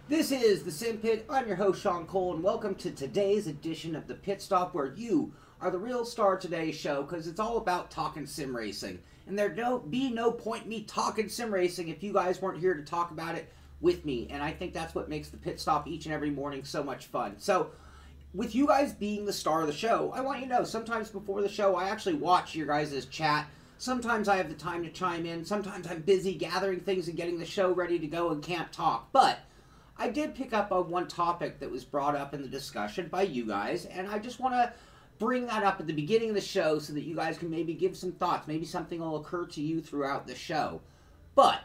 This is the Simpit. I'm your host, Sean Cole, and welcome to today's edition of the Pit Stop, where you are the real star of today's show, because it's all about talking sim racing. And there'd be no point in me talking sim racing if you guys weren't here to talk about it with me. And I think that's what makes the Pit Stop each and every morning so much fun. So, with you guys being the star of the show, I want you to know, sometimes before the show, I actually watch your guys' chat. Sometimes I have the time to chime in. Sometimes I'm busy gathering things and getting the show ready to go and can't talk. But I did pick up on one topic that was brought up in the discussion by you guys, and I just want to bring that up at the beginning of the show so that you guys can maybe give some thoughts. Maybe something will occur to you throughout the show. But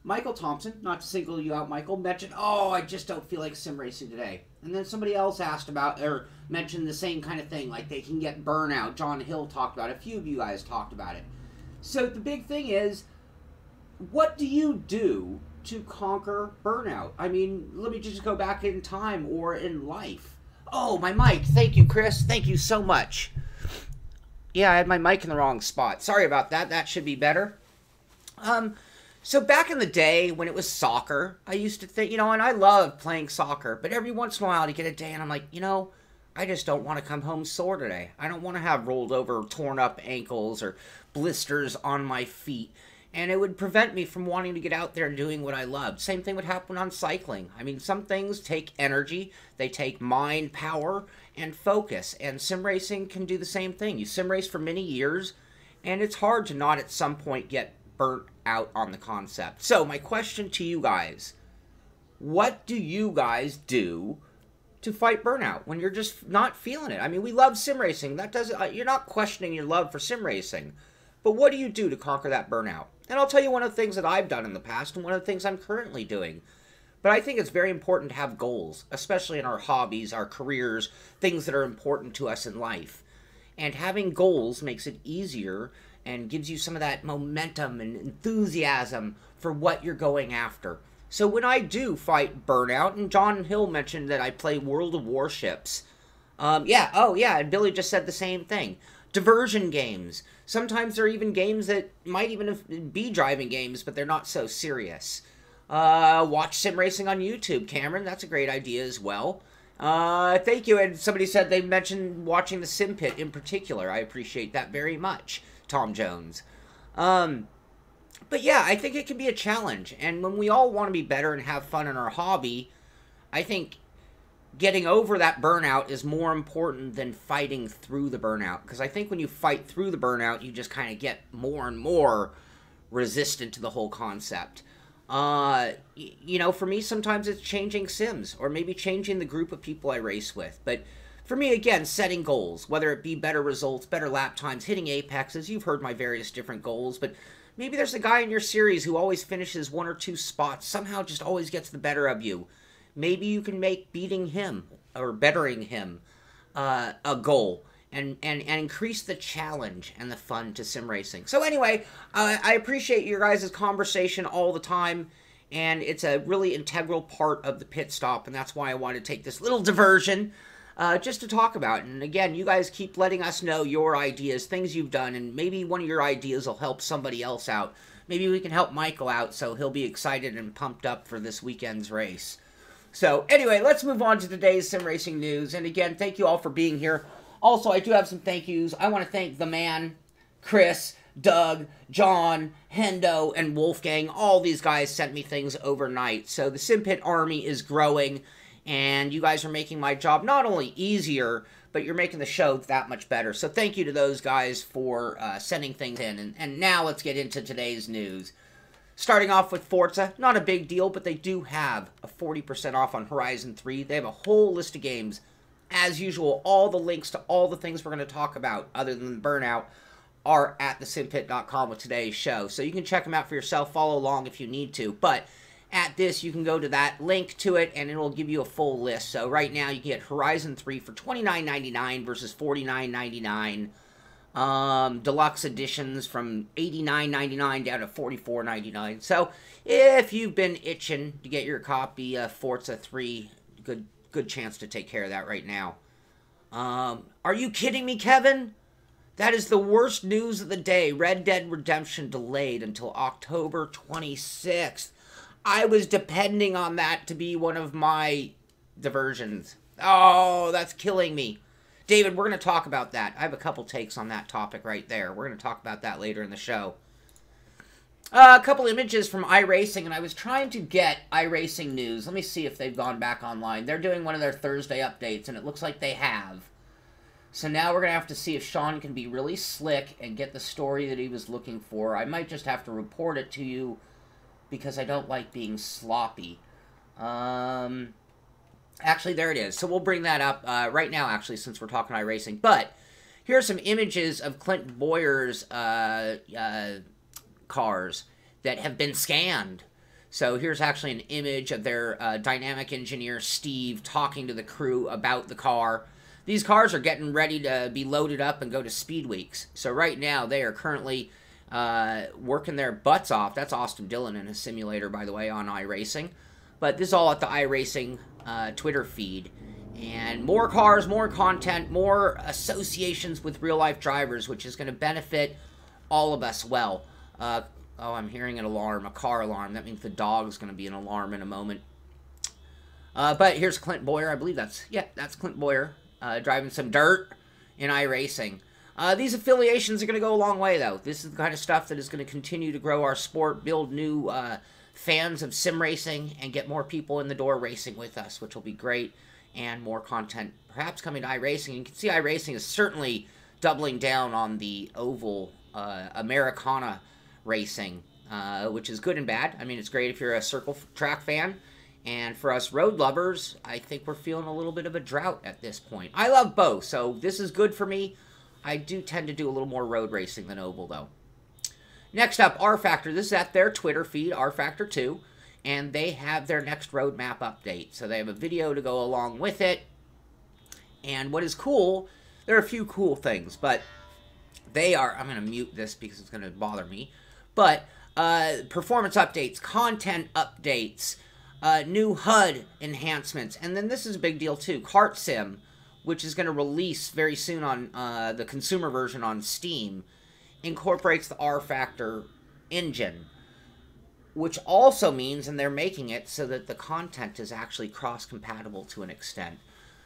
Michael Thompson, not to single you out, Michael, mentioned, oh, I just don't feel like sim racing today. And then somebody else asked about, or mentioned the same kind of thing, like they can get burnout. John Hill talked about it. A few of you guys talked about it. So the big thing is, what do you do to conquer burnout? I mean, let me just go back in time or in life. Oh, my mic. Thank you, Chris. Thank you so much. Yeah, I had my mic in the wrong spot. Sorry about that. That should be better. So back in the day when it was soccer, I used to think, and I love playing soccer, but every once in a while to get a day and I'm like, I just don't want to come home sore today. I don't want to have rolled over, torn up ankles or blisters on my feet. And it would prevent me from wanting to get out there and doing what I loved. Same thing would happen on cycling. I mean, some things take energy, they take mind power and focus. And sim racing can do the same thing. You sim race for many years, and it's hard to not at some point get burnt out on the concept. So my question to you guys, what do you guys do to fight burnout when you're just not feeling it? I mean, we love sim racing. That doesn't, you're not questioning your love for sim racing. But what do you do to conquer that burnout? And I'll tell you one of the things that I've done in the past and one of the things I'm currently doing. But I think it's very important to have goals, especially in our hobbies, our careers, things that are important to us in life. And having goals makes it easier and gives you some of that momentum and enthusiasm for what you're going after. So when I do fight burnout, and John Hill mentioned that I play World of Warships. And Billy just said the same thing. Diversion games. Sometimes they're even games that might even be driving games, but they're not so serious. Watch sim racing on YouTube, Cameron. That's a great idea as well. Thank you. And somebody said they mentioned watching the Simpit in particular. I appreciate that very much, Tom Jones. But yeah, I think it can be a challenge. And when we all want to be better and have fun in our hobby, I think getting over that burnout is more important than fighting through the burnout. Because I think when you fight through the burnout, you just kind of get more and more resistant to the whole concept. For me, sometimes it's changing sims, or maybe changing the group of people I race with. But for me, again, setting goals, whether it be better results, better lap times, hitting apexes. You've heard my various different goals, but maybe there's a guy in your series who always finishes one or two spots, somehow just always gets the better of you. Maybe you can make beating him or bettering him a goal and increase the challenge and the fun to sim racing. So anyway, I appreciate your guys' conversation all the time, and it's a really integral part of the pit stop, and that's why I wanted to take this little diversion just to talk about it. And again, you guys keep letting us know your ideas, things you've done, and maybe one of your ideas will help somebody else out. Maybe we can help Michael out so he'll be excited and pumped up for this weekend's race. So anyway, let's move on to today's sim racing news. And again, thank you all for being here. Also, I do have some thank yous. I want to thank the man, Chris, Doug, John, Hendo, and Wolfgang. All these guys sent me things overnight. So the Simpit army is growing, and you guys are making my job not only easier, but you're making the show that much better. So thank you to those guys for sending things in. And now let's get into today's news. Starting off with Forza, not a big deal, but they do have a 40% off on Horizon 3. They have a whole list of games. As usual, all the links to all the things we're going to talk about, other than Burnout, are at thesimpit.com with today's show. So you can check them out for yourself, follow along if you need to. But at this, you can go to that link to it, and it will give you a full list. So right now, you get Horizon 3 for $29.99 versus $49.99. Deluxe editions from $89.99 down to $44.99. So if you've been itching to get your copy of Forza 3, good chance to take care of that right now. Are you kidding me, Kevin? That is the worst news of the day. Red Dead Redemption delayed until October 26th. I was depending on that to be one of my diversions. Oh, that's killing me. David, we're going to talk about that. I have a couple takes on that topic right there. We're going to talk about that later in the show. A couple images from iRacing, and I was trying to get iRacing news. Let me see if they've gone back online. They're doing one of their Thursday updates, and it looks like they have. So now we're going to have to see if Sean can be really slick and get the story that he was looking for. I might just have to report it to you because I don't like being sloppy. Actually, there it is. So we'll bring that up right now, actually, since we're talking iRacing. But here are some images of Clint Boyer's cars that have been scanned. So here's actually an image of their dynamic engineer, Steve, talking to the crew about the car. These cars are getting ready to be loaded up and go to Speed Weeks. So right now, they are currently working their butts off. That's Austin Dillon in a simulator, by the way, on iRacing. But this is all at the iRacing Twitter feed. And more cars, more content, more associations with real-life drivers, which is going to benefit all of us well. Oh, I'm hearing an alarm, a car alarm. That means the dog's going to be an alarm in a moment. But here's Clint Boyer. I believe that's Clint Boyer driving some dirt in iRacing. These affiliations are going to go a long way, though. This is the kind of stuff that is going to continue to grow our sport, build new fans of sim racing, and get more people in the door racing with us, which will be great, and more content perhaps coming to iRacing. You can see iRacing is certainly doubling down on the oval Americana racing, which is good and bad. I mean, it's great if you're a circle track fan, and for us road lovers, I think we're feeling a little bit of a drought at this point. I love both, so this is good for me. I do tend to do a little more road racing than oval, though. Next up, RFactor. This is at their Twitter feed, RFactor 2, and they have their next roadmap update. So they have a video to go along with it. And what is cool, there are a few cool things, but they are, I'm going to mute this because it's going to bother me, but performance updates, content updates, new HUD enhancements, and then this is a big deal too, Kart Sim, which is going to release very soon on the consumer version on Steam, incorporates the RFactor engine, which also means, and they're making it so that the content is actually cross-compatible to an extent.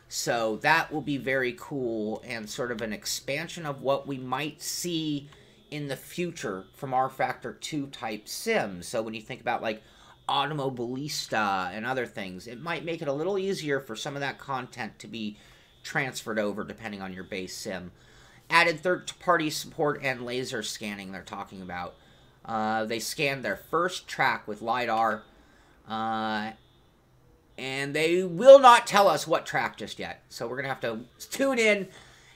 So that will be very cool and sort of an expansion of what we might see in the future from RFactor 2 type sims. So when you think about like Automobilista and other things, it might make it a little easier for some of that content to be transferred over depending on your base sim. Added third-party support and laser scanning they're talking about. They scanned their first track with LiDAR, and they will not tell us what track just yet. So we're going to have to tune in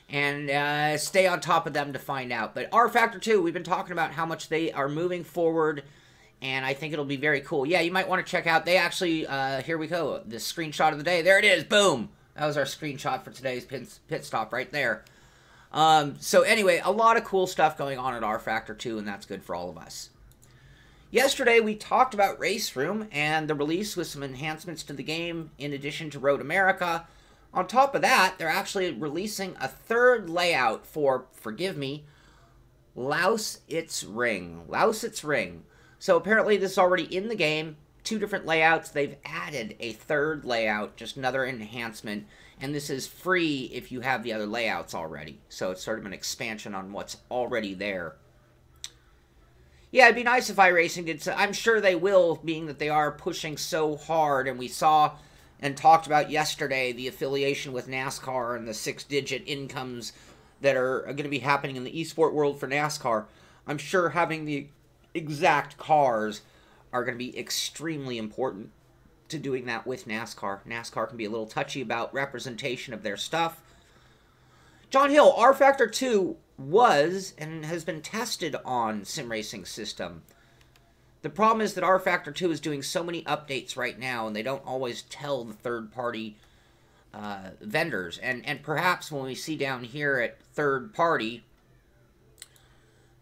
and stay on top of them to find out. But RFactor 2, we've been talking about how much they are moving forward, and I think it'll be very cool. Yeah, you might want to check out, they actually, here we go, the screenshot of the day. There it is, boom! That was our screenshot for today's pit stop right there. So anyway, a lot of cool stuff going on at RFactor 2, and that's good for all of us. Yesterday, we talked about RaceRoom and the release with some enhancements to the game in addition to Road America. On top of that, they're actually releasing a third layout for, forgive me, Lausitzring. So apparently this is already in the game. 2 different layouts. They've added a third layout, just another enhancement. And this is free if you have the other layouts already. So it's sort of an expansion on what's already there. Yeah, it'd be nice if iRacing did so. I'm sure they will, being that they are pushing so hard. And we saw and talked about yesterday the affiliation with NASCAR and the 6-digit incomes that are going to be happening in the esport world for NASCAR. I'm sure having the exact cars are going to be extremely important to doing that with NASCAR. NASCAR can be a little touchy about representation of their stuff. John Hill, RFactor 2 was and has been tested on Sim Racing System. The problem is that RFactor 2 is doing so many updates right now, and they don't always tell the third-party vendors. And perhaps when we see down here at third-party,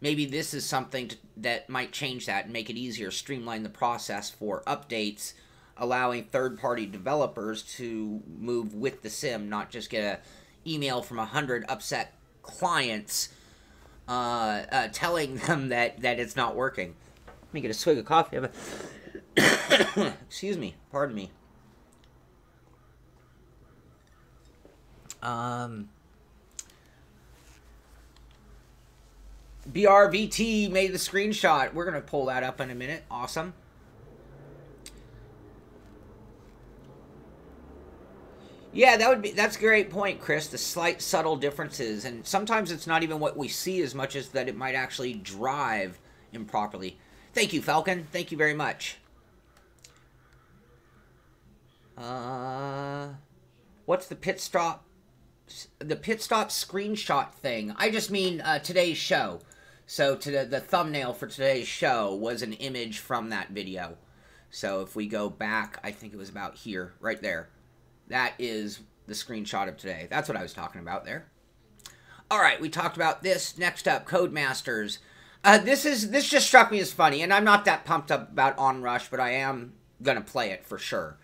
maybe this is something that might change that and make it easier, streamline the process for updates, allowing third-party developers to move with the sim, not just get an email from 100 upset clients telling them that it's not working. Let me get a swig of coffee. Excuse me. Pardon me. BRVT made the screenshot. We're going to pull that up in a minute. Awesome. Yeah, that's a great point, Chris. The slight subtle differences, and sometimes it's not even what we see as much as that it might actually drive improperly. Thank you, Falcon. Thank you very much. What's the pit stop? The pit stop screenshot thing. I just mean today's show. So the thumbnail for today's show was an image from that video. So if we go back, I think it was about here, right there. That is the screenshot of today. That's what I was talking about there. All right, we talked about this. Next up, Codemasters. This just struck me as funny, and I'm not that pumped up about Onrush, but I am gonna play it for sure.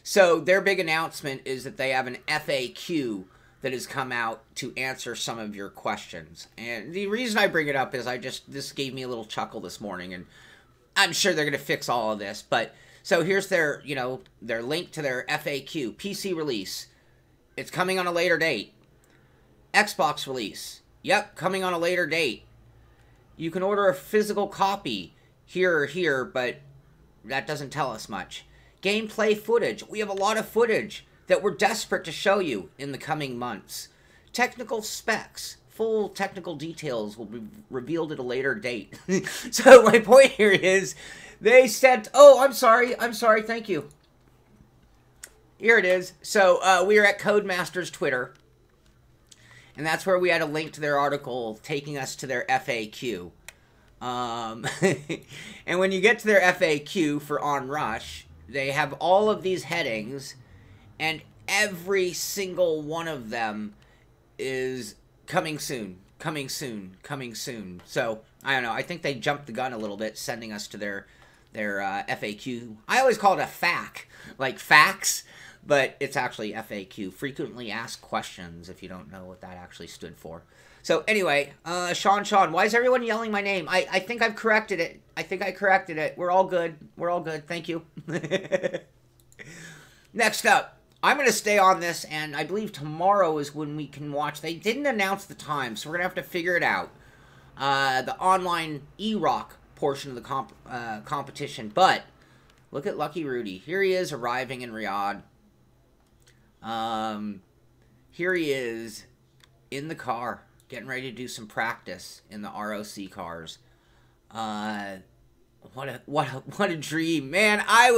So their big announcement is that they have an FAQ that has come out to answer some of your questions. And the reason I bring it up is this gave me a little chuckle this morning, and I'm sure they're gonna fix all of this, but. So here's their, their link to their FAQ. PC release. It's coming on a later date. Xbox release. Yep, coming on a later date. You can order a physical copy here or here, but that doesn't tell us much. Gameplay footage. We have a lot of footage that we're desperate to show you in the coming months. Technical specs. Full technical details will be revealed at a later date. So my point here is... They sent, oh, I'm sorry, thank you. Here it is. So, we are at Codemasters Twitter. And that's where we had a link to their article taking us to their FAQ. And when you get to their FAQ for Onrush, they have all of these headings, and every single one of them is coming soon, coming soon, coming soon. So, I don't know, I think they jumped the gun a little bit, sending us to their FAQ. I always call it a FAQ, like facts, but it's actually FAQ, frequently asked questions, if you don't know what that actually stood for. So anyway, Sean, why is everyone yelling my name? I think I've corrected it. I think I corrected it. We're all good. We're all good. Thank you. Next up, I'm going to stay on this, and I believe tomorrow is when we can watch. They didn't announce the time, so we're going to have to figure it out. The online ROC portion of the competition, but look at Lucky Rudy. Here he is arriving in Riyadh. Here he is in the car, getting ready to do some practice in the ROC cars. What a dream, man! I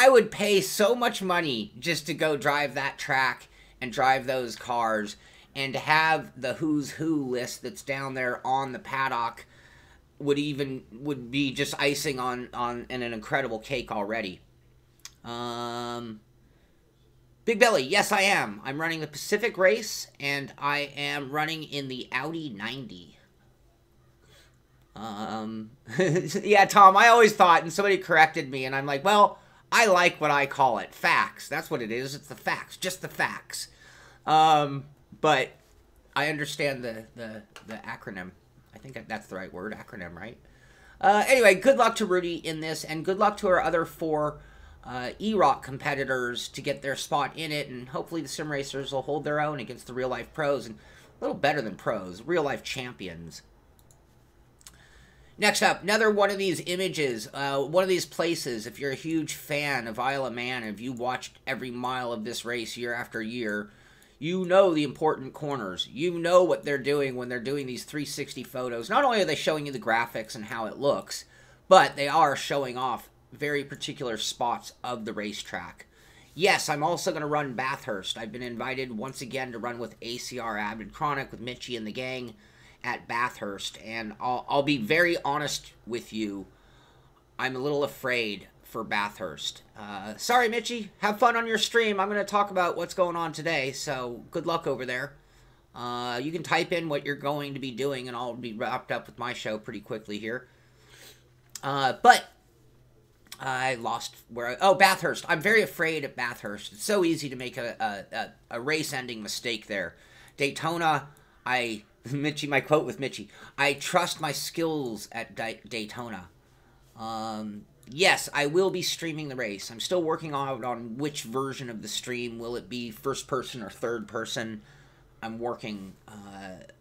would pay so much money just to go drive that track and drive those cars, and to have the who's who list that's down there on the paddock would be just icing on an incredible cake already. Big Belly, yes I am. I'm running the Pacific race, and I am running in the Audi 90. Yeah, Tom, I always thought, and somebody corrected me, and I'm like, well, I like what I call it. Facts. That's what it is. It's the facts. Just the facts. But I understand the acronym. I think that's the right word, acronym, right? Anyway, good luck to Rudy in this, and good luck to our other 4 ROC competitors to get their spot in it, and hopefully the sim racers will hold their own against the real-life pros, and a little better than pros, real-life champions. Next up, another one of these images, one of these places. If you're a huge fan of Isle of Man, if you watched every mile of this race year after year, you know the important corners. You know what they're doing when they're doing these 360 photos. Not only are they showing you the graphics and how it looks, but they are showing off very particular spots of the racetrack. Yes, I'm also going to run Bathurst. I've been invited once again to run with ACR Avid Chronic with Mitchie and the gang at Bathurst, and I'll be very honest with you. I'm a little afraid for Bathurst. Sorry, Mitchie. Have fun on your stream. I'm going to talk about what's going on today, so good luck over there. You can type in what you're going to be doing, and I'll be wrapped up with my show pretty quickly here. But I lost where oh, Bathurst. I'm very afraid of Bathurst. It's so easy to make a race-ending mistake there. Daytona, Mitchie, my quote with Mitchie, I trust my skills at Daytona. yes, I will be streaming the race. I'm still working on which version of the stream. Will it be first person or third person? I'm working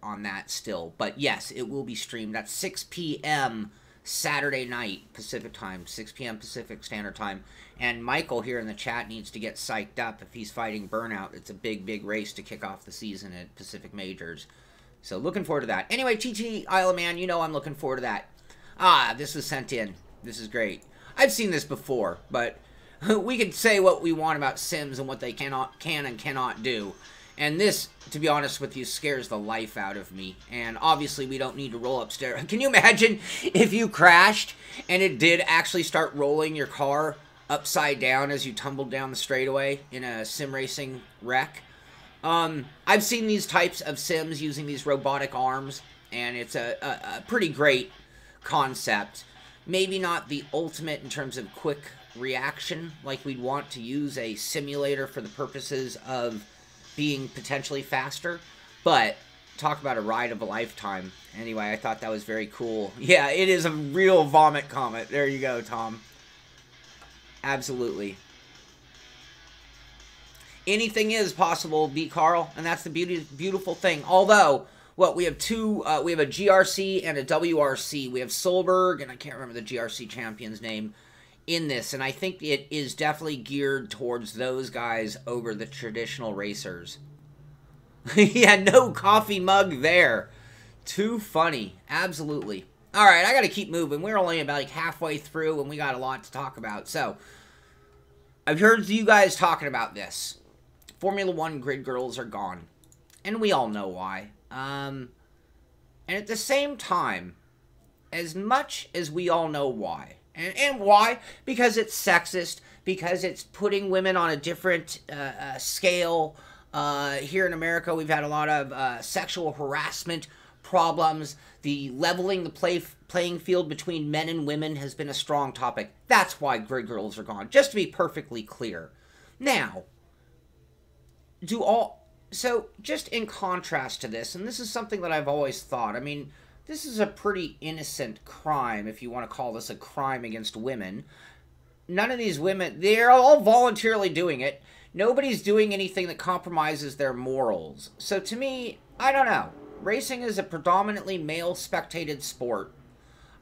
on that still. But yes, it will be streamed at 6 p.m. Saturday night Pacific time, 6 p.m. Pacific Standard Time. And Michael here in the chat needs to get psyched up if he's fighting burnout. It's a big, big race to kick off the season at Pacific Majors. So looking forward to that. Anyway, TT Isle of Man, you know I'm looking forward to that. Ah, this was sent in. This is great. I've seen this before, but we can say what we want about Sims and what they can and cannot do. And this, to be honest with you, scares the life out of me. And obviously, we don't need to roll upstairs. Can you imagine if you crashed and it did actually start rolling your car upside down as you tumbled down the straightaway in a sim racing wreck? I've seen these types of sims using these robotic arms, and it's a pretty great concept. Maybe not the ultimate in terms of quick reaction, like we'd want to use a simulator for the purposes of being potentially faster, but talk about a ride of a lifetime. Anyway, I thought that was very cool. Yeah, it is a real vomit comet. There you go, Tom. Absolutely. Anything is possible, B. Carl, and that's the beautiful thing. Although, what, we have two, we have a GRC and a WRC. We have Solberg, and I can't remember the GRC champion's name in this, and I think it is definitely geared towards those guys over the traditional racers. Yeah, no coffee mug there. Too funny. Absolutely. All right, I got to keep moving. We're only about like halfway through, and we got a lot to talk about. So, I've heard you guys talking about this. Formula One grid girls are gone, and we all know why. And at the same time, as much as we all know why, and why? Because it's sexist, because it's putting women on a different scale. Here in America, we've had a lot of sexual harassment problems. The leveling the playing field between men and women has been a strong topic. That's why grid girls are gone, just to be perfectly clear. Now, so just in contrast to this, and this is something that I've always thought, I mean, this is a pretty innocent crime, if you want to call this a crime against women. None of these women, they're all voluntarily doing it. Nobody's doing anything that compromises their morals. So to me, I don't know. Racing is a predominantly male-spectated sport.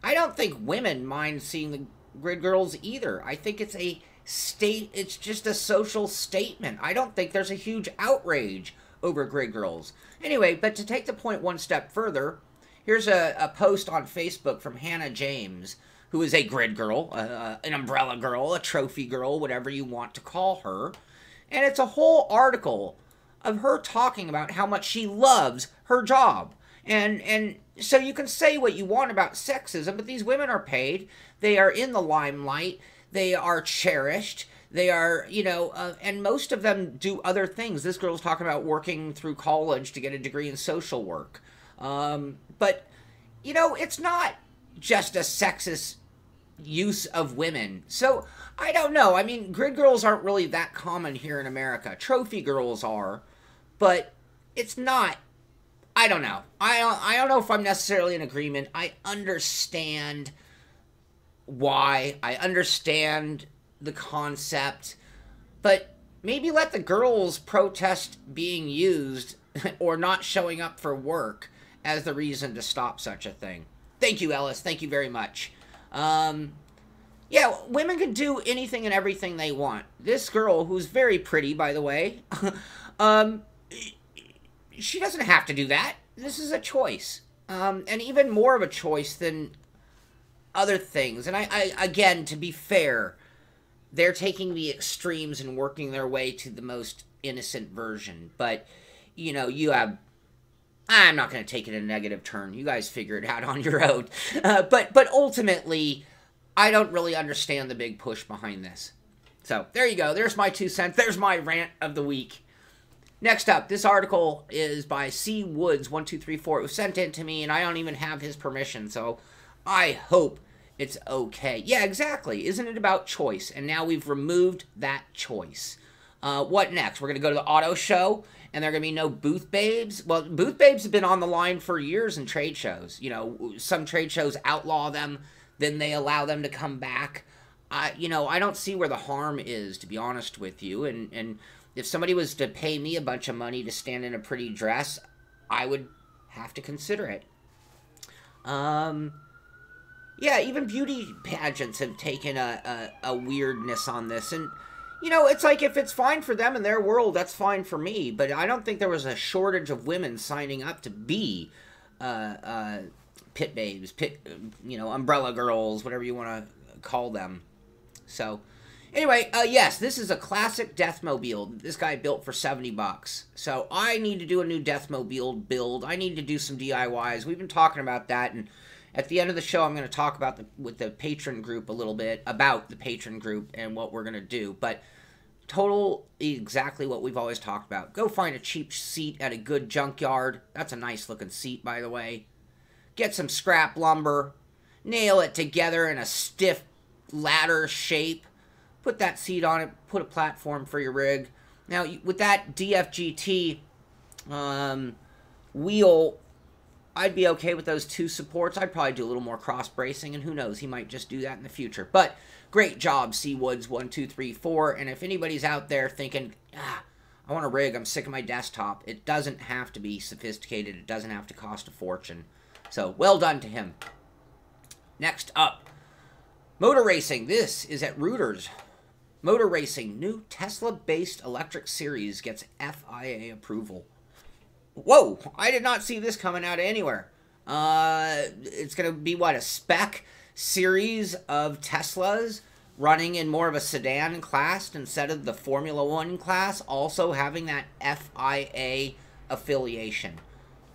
I don't think women mind seeing the grid girls either. I think it's it's just a social statement. I don't think there's a huge outrage over grid girls. Anyway, but to take the point one step further, here's a post on Facebook from Hannah James, who is a grid girl, an umbrella girl, a trophy girl, whatever you want to call her. And it's a whole article of her talking about how much she loves her job. And so you can say what you want about sexism, but these women are paid. They are in the limelight. They are cherished. They are, you know, and most of them do other things. This girl's talking about working through college to get a degree in social work. But, you know, it's not just a sexist use of women. So, I don't know. I mean, grid girls aren't really that common here in America. Trophy girls are, but it's not. I don't know. I don't know if I'm necessarily in agreement. I understand why. I understand the concept, but maybe let the girls protest being used or not showing up for work as the reason to stop such a thing. Thank you, Ellis. Thank you very much. Yeah, women can do anything and everything they want. This girl, who's very pretty, by the way, she doesn't have to do that. This is a choice. And even more of a choice than other things. And I again, to be fair, they're taking the extremes and working their way to the most innocent version. But, you know, you have... I'm not going to take it in a negative turn. You guys figure it out on your own. But ultimately, I don't really understand the big push behind this. So, there you go. There's my 2 cents. There's my rant of the week. Next up, this article is by C. Woods1234. It was sent in to me, and I don't even have his permission, so I hope it's okay. Yeah, exactly. Isn't it about choice? And now we've removed that choice. What next? We're going to go to the auto show, and there are going to be no booth babes? Well, booth babes have been on the line for years in trade shows. You know, some trade shows outlaw them, then they allow them to come back. I don't see where the harm is, to be honest with you. And if somebody was to pay me a bunch of money to stand in a pretty dress, I would have to consider it. Yeah, even beauty pageants have taken a weirdness on this. And, it's like, if it's fine for them in their world, that's fine for me. But I don't think there was a shortage of women signing up to be pit babes, umbrella girls, whatever you want to call them. So, anyway, yes, this is a classic Deathmobile. This guy built for $70. So, I need to do a new Deathmobile build. I need to do some DIYs. We've been talking about that, and at the end of the show, I'm going to talk about with the Patron Group a little bit about the Patron Group and what we're going to do. But exactly what we've always talked about. Go find a cheap seat at a good junkyard. That's a nice looking seat, by the way. Get some scrap lumber. Nail it together in a stiff ladder shape. Put that seat on it. Put a platform for your rig. Now, with that DFGT wheel, I'd be okay with those two supports. I'd probably do a little more cross bracing, and who knows, he might just do that in the future. But great job, Seawoods1234. And if anybody's out there thinking, I want a rig, I'm sick of my desktop, it doesn't have to be sophisticated. It doesn't have to cost a fortune. So, well done to him. Next up, motor racing. This is at Reuters. Motor racing, new Tesla-based electric series gets FIA approval. Whoa, I did not see this coming out of anywhere. It's going to be, what, a spec series of Teslas running in more of a sedan class instead of the Formula One class, also having that FIA affiliation.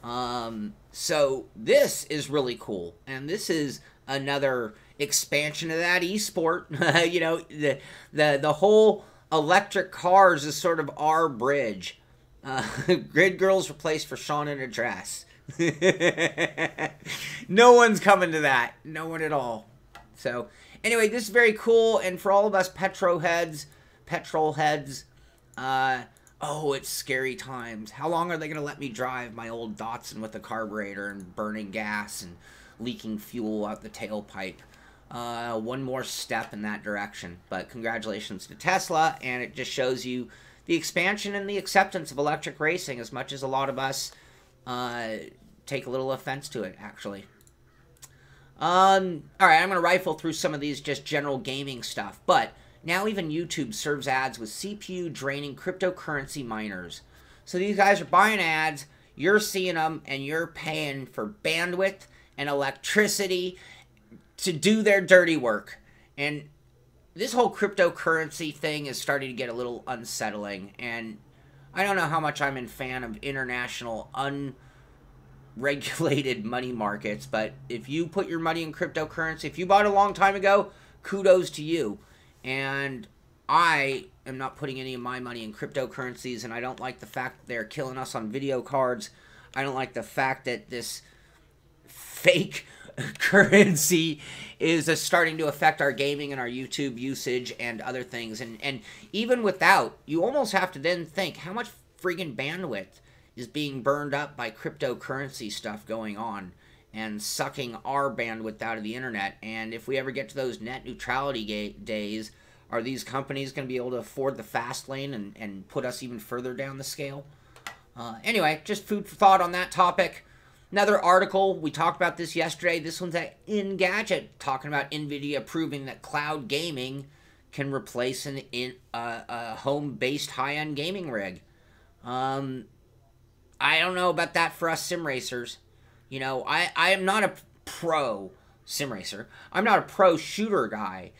So this is really cool, and this is another expansion of that esport. The whole electric cars is sort of our bridge. Grid Girls replaced for Sean in a dress. No one's coming to that. No one at all. So, anyway, this is very cool. And for all of us petrol heads, it's scary times. How long are they going to let me drive my old Datsun with a carburetor and burning gas and leaking fuel out the tailpipe? One more step in that direction. But congratulations to Tesla, and it just shows you the expansion and the acceptance of electric racing, as much as a lot of us take a little offense to it, actually. Alright, I'm going to rifle through some of these just general gaming stuff, but now even YouTube serves ads with CPU-draining cryptocurrency miners. So these guys are buying ads, you're seeing them, and you're paying for bandwidth and electricity to do their dirty work. And this whole cryptocurrency thing is starting to get a little unsettling, and I don't know how much I'm a fan of international unregulated money markets, but if you put your money in cryptocurrency, if you bought a long time ago, kudos to you. And I am not putting any of my money in cryptocurrencies, and I don't like the fact that they're killing us on video cards. I don't like the fact that this fake currency is starting to affect our gaming and our YouTube usage and other things. And even without, you almost have to then think, how much friggin' bandwidth is being burned up by cryptocurrency stuff going on and sucking our bandwidth out of the internet? And if we ever get to those net neutrality days, are these companies going to be able to afford the fast lane and put us even further down the scale? Anyway, just food for thought on that topic. Another article, we talked about this yesterday. This one's at Engadget, talking about NVIDIA proving that cloud gaming can replace a home-based high-end gaming rig. I don't know about that for us sim racers. I am not a pro sim racer. I'm not a pro shooter guy,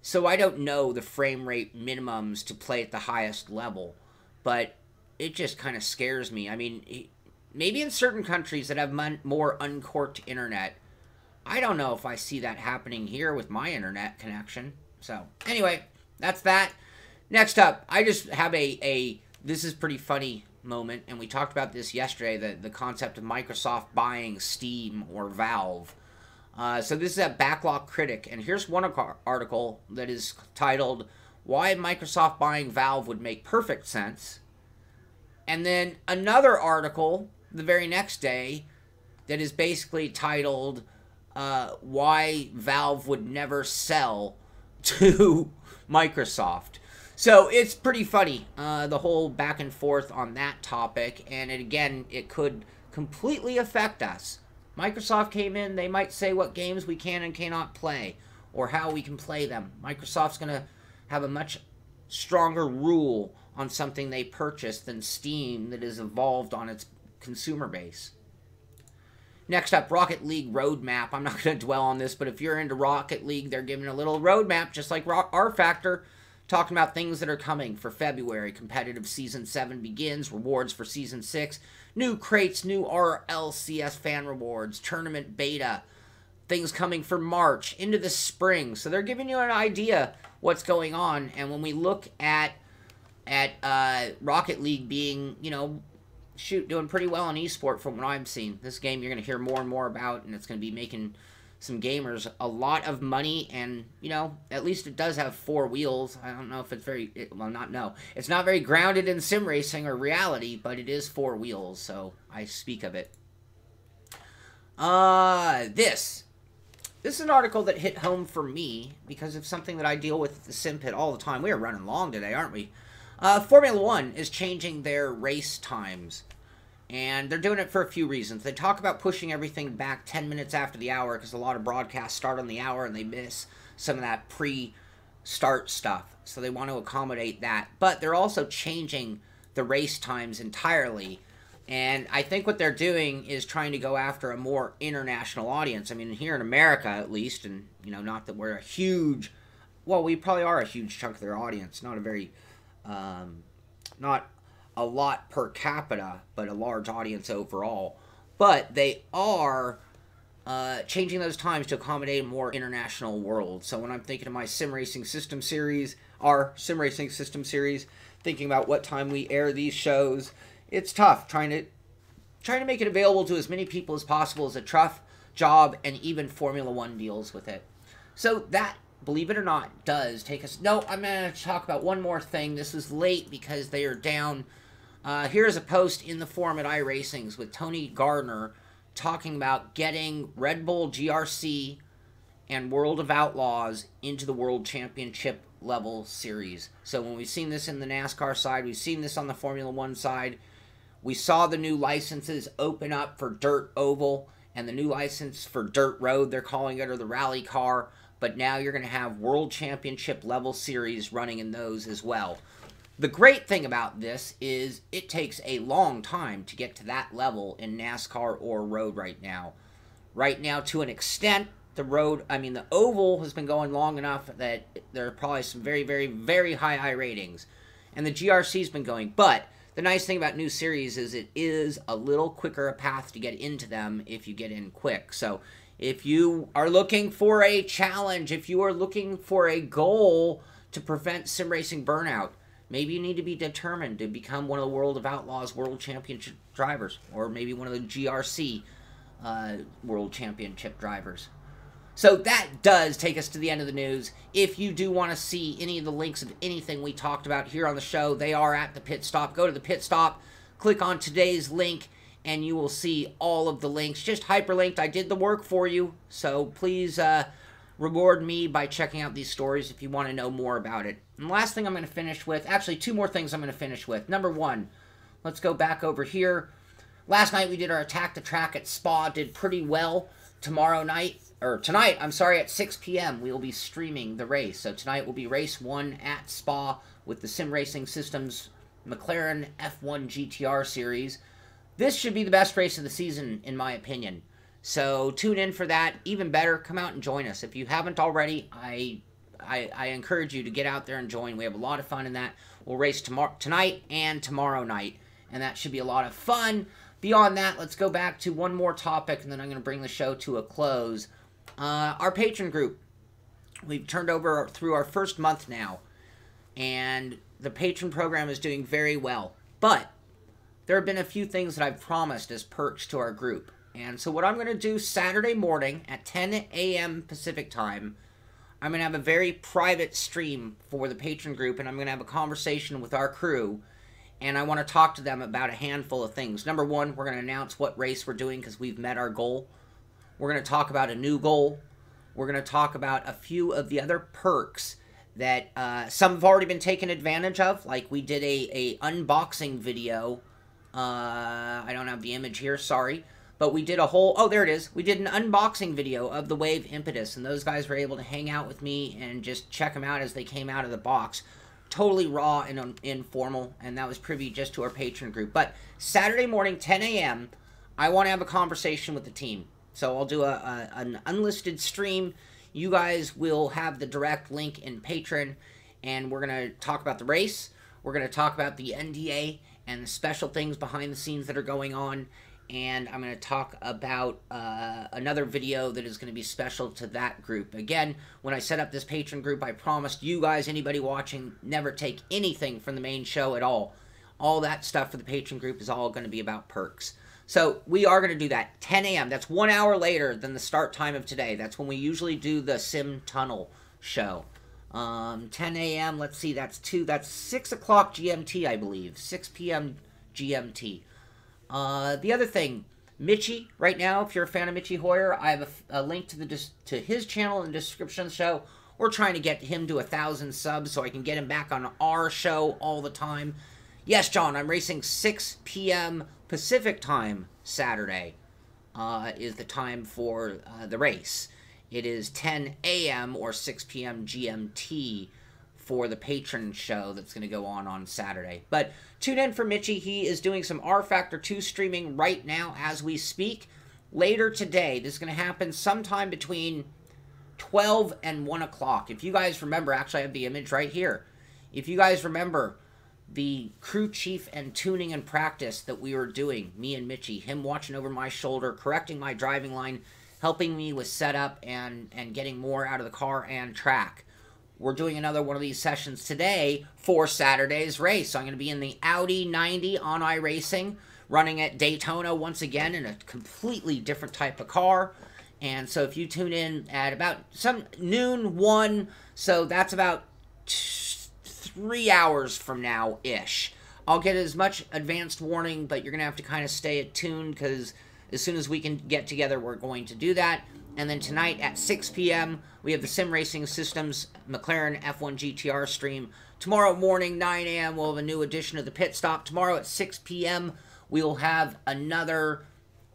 so I don't know the frame rate minimums to play at the highest level. But it just kind of scares me. I mean, maybe in certain countries that have more uncorked internet. I don't know if I see that happening here with my internet connection. So, anyway, that's that. Next up, I just have this is pretty funny moment, and we talked about this yesterday, the concept of Microsoft buying Steam or Valve. So this is a Backlog Critic, and here's one article that is titled, Why Microsoft Buying Valve Would Make Perfect Sense. And then another article the very next day that is basically titled, Why Valve Would Never Sell to Microsoft. So it's pretty funny, the whole back and forth on that topic, and it could completely affect us. Microsoft came in, they might say what games we can and cannot play, or how we can play them. Microsoft's going to have a much stronger rule on something they purchased than Steam that is evolved on its consumer base. Next up, Rocket League Roadmap. I'm not going to dwell on this, but if you're into Rocket League, they're giving a little roadmap, just like RFactor, talking about things that are coming for February. Competitive Season 7 begins, rewards for Season 6, new crates, new RLCS fan rewards, tournament beta, things coming for March, into the spring. So they're giving you an idea what's going on, and when we look at Rocket League being, you know, doing pretty well in eSport from what I'm seeing. This game you're going to hear more and more about, and it's going to be making some gamers a lot of money, and, you know, at least it does have 4 wheels. I don't know if it's it's not very grounded in sim racing or reality, but it is 4 wheels, so I speak of it. This is an article that hit home for me because of something that I deal with at the Simpit all the time. We are running long today, aren't we? Formula One is changing their race times, and they're doing it for a few reasons. They talk about pushing everything back 10 minutes after the hour because a lot of broadcasts start on the hour and they miss some of that pre-start stuff. So they want to accommodate that. But they're also changing the race times entirely. And I think what they're doing is trying to go after a more international audience. I mean, here in America, at least, and, you know, not that we're a huge... Well, we probably are a huge chunk of their audience. Not a very... not a lot per capita, but a large audience overall. But they are changing those times to accommodate a more international world. So when I'm thinking of my Sim Racing System series, our Sim Racing System series, thinking about what time we air these shows, it's tough. Trying to make it available to as many people as possible is a tough job, and even Formula One deals with it. So that, believe it or not, does take us... No, I'm going to talk about one more thing. This is late because they are down. Here's a post in the forum at iRacing's with Tony Gardner talking about getting Red Bull GRC and World of Outlaws into the World Championship level series. So when we've seen this in the NASCAR side, we've seen this on the Formula One side. We saw the new licenses open up for Dirt Oval and the new license for Dirt Road, they're calling it, or the Rally Car. But now you're going to have World Championship level series running in those as well. The great thing about this is it takes a long time to get to that level in NASCAR or road right now. Right now, to an extent, the oval has been going long enough that there are probably some very, very, very high ratings. And the GRC's been going. But the nice thing about new series is it is a little quicker a path to get into them if you get in quick. So if you are looking for a challenge, if you are looking for a goal to prevent sim racing burnout, maybe you need to be determined to become one of the World of Outlaws World Championship drivers, or maybe one of the GRC World Championship drivers. So that does take us to the end of the news. If you do want to see any of the links of anything we talked about here on the show, they are at the Pit Stop. Go to the Pit Stop, click on today's link, and you will see all of the links. Just hyperlinked. I did the work for you, so please reward me by checking out these stories if you want to know more about it. And the last thing I'm going to finish with, actually 2 more things I'm going to finish with. Number 1, let's go back over here. Last night we did our Attack the Track at Spa, did pretty well. Tonight, at 6 p.m. we will be streaming the race. So tonight will be race 1 at Spa with the Sim Racing Systems McLaren F1 GTR series. This should be the best race of the season, in my opinion. So tune in for that. Even better, come out and join us. If you haven't already, I encourage you to get out there and join. We have a lot of fun in that. We'll race tonight and tomorrow night, and that should be a lot of fun. Beyond that, let's go back to one more topic, and then I'm going to bring the show to a close. Our Patron Group. We've turned over through our first month now, and the Patron program is doing very well. But there have been a few things that I've promised as perks to our group. And so what I'm going to do Saturday morning at 10 a.m. Pacific time, I'm going to have a very private stream for the Patron Group, and I'm going to have a conversation with our crew. And I want to talk to them about a handful of things. Number 1, we're going to announce what race we're doing because we've met our goal. We're going to talk about a new goal. We're going to talk about a few of the other perks that some have already been taken advantage of. Like we did a unboxing video. I don't have the image here, sorry. But we did a whole, oh, there it is. We did an unboxing video of the Wave Impetus, and those guys were able to hang out with me and just check them out as they came out of the box. Totally raw and informal, and that was privy just to our Patron group. But Saturday morning, 10 a.m., I want to have a conversation with the team. So I'll do an unlisted stream. You guys will have the direct link in Patron, and we're going to talk about the race. We're going to talk about the NDA and the special things behind the scenes that are going on. And I'm going to talk about another video that is going to be special to that group. Again, when I set up this Patron group, I promised you guys, anybody watching, never take anything from the main show at all. All that stuff for the Patron group is all going to be about perks. So we are going to do that. 10 a.m. That's 1 hour later than the start time of today. That's when we usually do the Sim Tunnel show. 10 a.m. Let's see. That's 6 o'clock GMT, I believe. 6 p.m. GMT. The other thing, Mitchie, right now, if you're a fan of Mitchie Hoyer, I have a link to his channel in the description of the show. We're trying to get him to 1,000 subs so I can get him back on our show all the time. Yes, John, I'm racing 6 p.m. Pacific time Saturday is the time for the race. It is 10 a.m. or 6 p.m. GMT for the Patron show that's going to go on Saturday. But tune in for Mitchie. He is doing some RFactor 2 streaming right now as we speak. Later today, this is going to happen sometime between 12 and 1 o'clock. If you guys remember, actually I have the image right here. If you guys remember the crew chief and tuning and practice that we were doing, me and Mitchie, him watching over my shoulder, correcting my driving line, helping me with setup and getting more out of the car and track. We're doing another one of these sessions today for Saturday's race. So I'm going to be in the Audi 90 on iRacing, running at Daytona once again in a completely different type of car. And so if you tune in at about noon 1, so that's about 3 hours from now-ish. I'll get as much advanced warning, but you're going to have to kind of stay attuned because as soon as we can get together, we're going to do that. And then tonight at 6 p.m., we have the Sim Racing Systems McLaren F1 GTR stream. Tomorrow morning, 9 a.m., we'll have a new edition of the Pitstop. Tomorrow at 6 p.m., we'll have another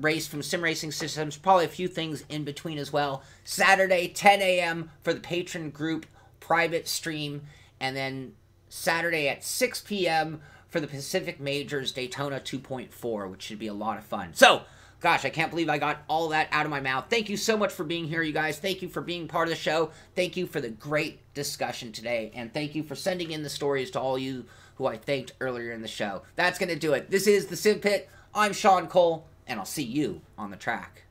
race from Sim Racing Systems, probably a few things in between as well. Saturday, 10 a.m. for the Patron Group private stream. And then Saturday at 6 p.m. for the Pacific Majors Daytona 2.4, which should be a lot of fun. So, gosh, I can't believe I got all that out of my mouth. Thank you so much for being here, you guys. Thank you for being part of the show. Thank you for the great discussion today. And thank you for sending in the stories to all you who I thanked earlier in the show. That's going to do it. This is the Simpit. I'm Sean Cole, and I'll see you on the track.